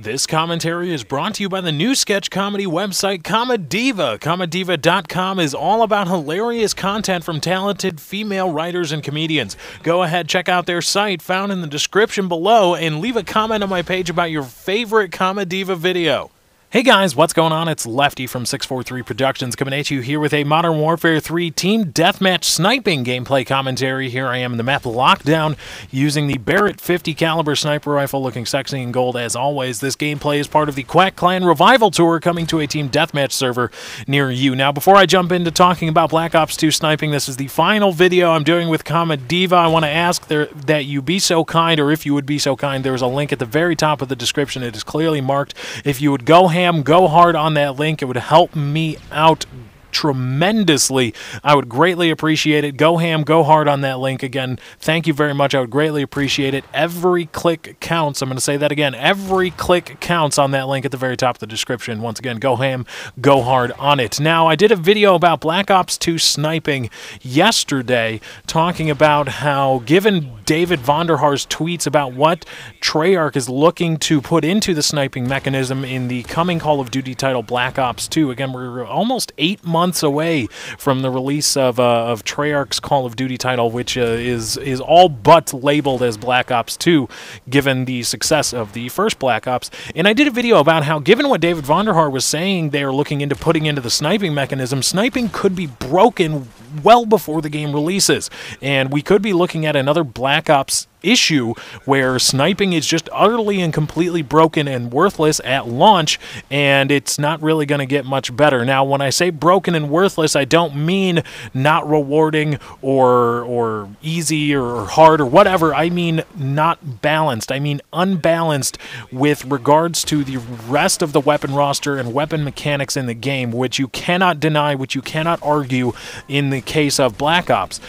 This commentary is brought to you by the new sketch comedy website Comediva. Comediva.com is all about hilarious content from talented female writers and comedians. Go ahead, check out their site found in the description below, and leave a comment on my page about your favorite Comediva video. Hey guys, what's going on? It's Lefty from 643 Productions coming at you here with a Modern Warfare 3 Team Deathmatch Sniping gameplay commentary. Here I am in the map Lockdown using the Barrett 50 caliber sniper rifle, looking sexy in gold as always. This gameplay is part of the Quack Clan Revival Tour coming to a Team Deathmatch server near you. Now, before I jump into talking about Black Ops 2 Sniping, this is the final video I'm doing with Comediva. I want to ask that you be so kind, or if you would be so kind, there's a link at the very top of the description. It is clearly marked. If you would go hard on that link, it would help me out tremendously. I would greatly appreciate it. Go ham, go hard on that link. Again, thank you very much. I would greatly appreciate it. Every click counts. I'm going to say that again. Every click counts on that link at the very top of the description. Once again, go ham, go hard on it. Now, I did a video about Black Ops 2 Sniping yesterday, talking about how, given David Vonderhaar's tweets about what Treyarch is looking to put into the sniping mechanism in the coming Call of Duty title Black Ops 2. Again, we're almost 8 months away from the release of Treyarch's Call of Duty title, which is all but labeled as Black Ops 2, given the success of the first Black Ops. And I did a video about how, given what David Vonderhaar was saying they are looking into putting into the sniping mechanism, sniping could be broken well before the game releases, and we could be looking at another Black Ops issue where sniping is just utterly and completely broken and worthless at launch, and it's not really going to get much better. Now, when I say broken and worthless, I don't mean not rewarding or easy or hard or whatever. I mean not balanced. I mean unbalanced with regards to the rest of the weapon roster and weapon mechanics in the game, which you cannot deny, which you cannot argue in the case of Black Ops,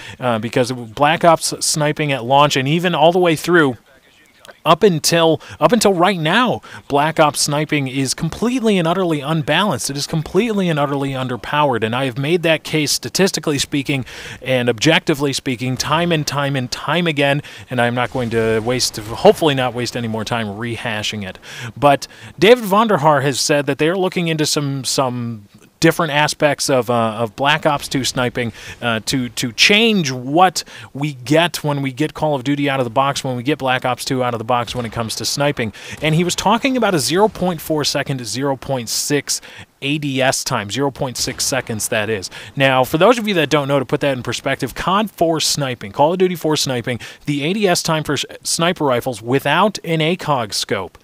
because Black Ops sniping at launch and even all the way through up until right now, Black Ops sniping is completely and utterly unbalanced. It is completely and utterly underpowered, and I have made that case statistically speaking and objectively speaking time and time and time again, and I'm not going to hopefully not waste any more time rehashing it. But David Vonderhaar has said that they're looking into some different aspects of Black Ops 2 sniping to change what we get when we get Call of Duty out of the box, when we get Black Ops 2 out of the box when it comes to sniping. And he was talking about a 0.4 second to 0.6 ADS time, 0.6 seconds that is. Now, for those of you that don't know, to put that in perspective, COD 4 sniping, Call of Duty 4 sniping, the ADS time for sniper rifles without an ACOG scope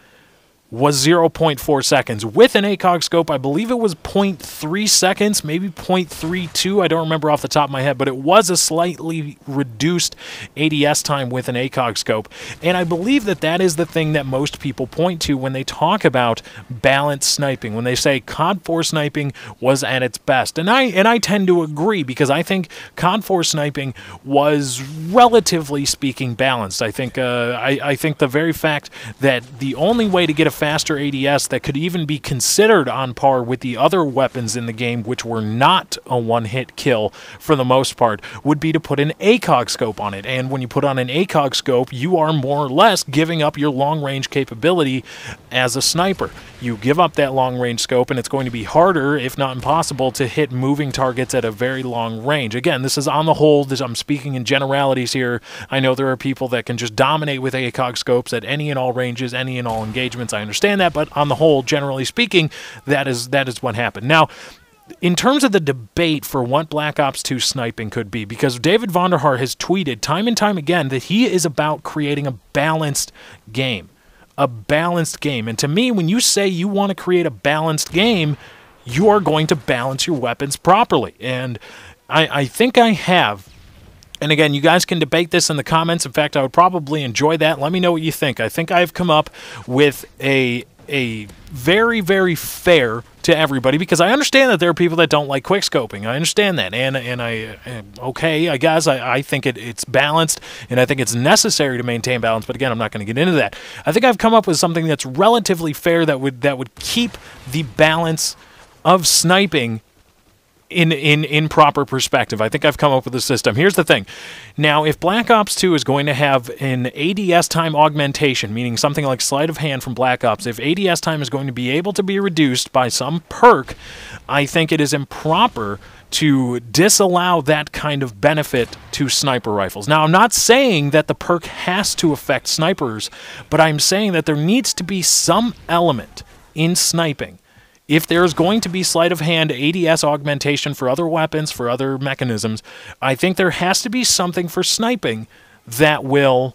was 0.4 seconds. With an ACOG scope, I believe it was 0.3 seconds, maybe 0.32. I don't remember off the top of my head, but it was a slightly reduced ADS time with an ACOG scope. And I believe that that is the thing that most people point to when they talk about balanced sniping, when they say COD 4 sniping was at its best. And I tend to agree, because I think COD 4 sniping was, relatively speaking, balanced. I think the very fact that the only way to get a faster ADS that could even be considered on par with the other weapons in the game, which were not a one-hit kill for the most part, would be to put an ACOG scope on it. And when you put on an ACOG scope, you are more or less giving up your long-range capability as a sniper. You give up that long-range scope, and it's going to be harder, if not impossible, to hit moving targets at a very long range. Again, this is on the whole, I'm speaking in generalities here. I know there are people that can just dominate with ACOG scopes at any and all ranges, any and all engagements. I understand that, but on the whole, generally speaking, that is what happened. Now, in terms of the debate for what Black Ops 2 sniping could be, because David Vonderhaar has tweeted time and time again that he is about creating a balanced game. A balanced game. And to me, when you say you want to create a balanced game, you are going to balance your weapons properly. And I think I have. And again, you guys can debate this in the comments. In fact, I would probably enjoy that. Let me know what you think. I think I've come up with a very, very fair to everybody, because I understand that there are people that don't like quickscoping. I understand that, and okay, I guess I think it's balanced, and I think it's necessary to maintain balance. But again, I'm not going to get into that. I think I've come up with something that's relatively fair that would keep the balance of sniping in proper perspective. I think I've come up with a system. Here's the thing. Now, if Black Ops 2 is going to have an ADS time augmentation, meaning something like sleight of hand from Black Ops, if ADS time is going to be able to be reduced by some perk, I think it is improper to disallow that kind of benefit to sniper rifles. Now, I'm not saying that the perk has to affect snipers, but I'm saying that there needs to be some element in sniping. If there's going to be sleight of hand ADS augmentation for other weapons, for other mechanisms, I think there has to be something for sniping that will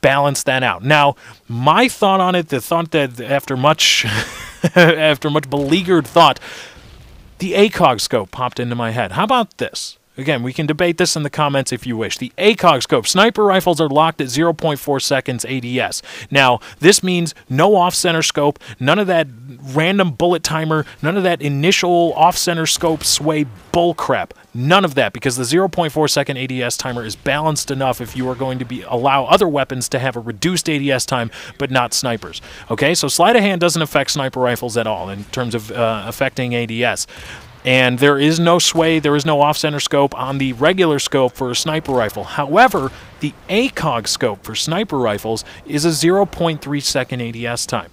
balance that out. Now, my thought on it, the thought that after much after much beleaguered thought, the ACOG scope popped into my head. How about this? Again, we can debate this in the comments if you wish. The ACOG scope. Sniper rifles are locked at 0.4 seconds ADS. Now, this means no off-center scope, none of that random bullet timer, none of that initial off-center scope sway bullcrap. None of that, because the 0.4 second ADS timer is balanced enough if you are going to allow other weapons to have a reduced ADS time, but not snipers. Okay, so sleight of hand doesn't affect sniper rifles at all in terms of affecting ADS. And there is no sway, there is no off-center scope on the regular scope for a sniper rifle. However, the ACOG scope for sniper rifles is a 0.3 second ADS time.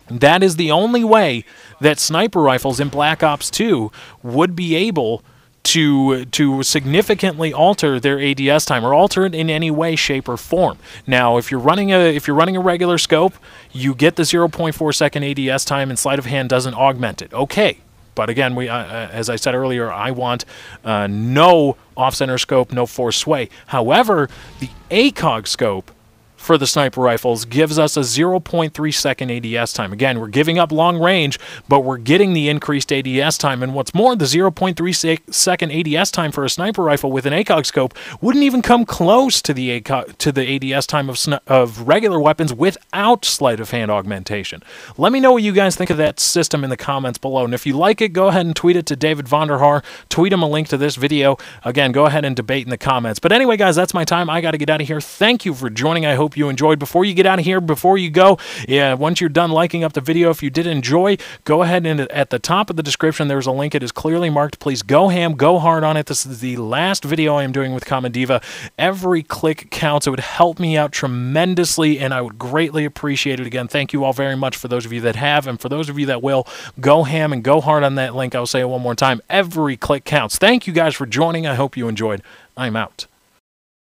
That is the only way that sniper rifles in Black Ops 2 would be able to significantly alter their ADS time or alter it in any way, shape, or form. Now, if you're running a regular scope, you get the 0.4 second ADS time, and sleight of hand doesn't augment it. Okay. But again, as I said earlier, I want no off-center scope, no force sway. However, the ACOG scope for the sniper rifles gives us a 0.3 second ADS time. Again, we're giving up long range, but we're getting the increased ADS time. And what's more, the 0.3 second ADS time for a sniper rifle with an ACOG scope wouldn't even come close to the ADS time of regular weapons without sleight of hand augmentation. Let me know what you guys think of that system in the comments below. And if you like it, go ahead and tweet it to David Vonderhaar. Tweet him a link to this video. Again, go ahead and debate in the comments. But anyway, guys, that's my time. I got to get out of here. Thank you for joining. I hope you enjoyed. Before you get out of here, before you go, once you're done liking up the video, if you did enjoy, go ahead and at the top of the description, there's a link. It is clearly marked. Please go ham, go hard on it. This is the last video I am doing with Common Diva. Every click counts. It would help me out tremendously, and I would greatly appreciate it. Again, thank you all very much for those of you that have, and for those of you that will, go ham and go hard on that link. I'll say it one more time. Every click counts. Thank you guys for joining. I hope you enjoyed. I'm out.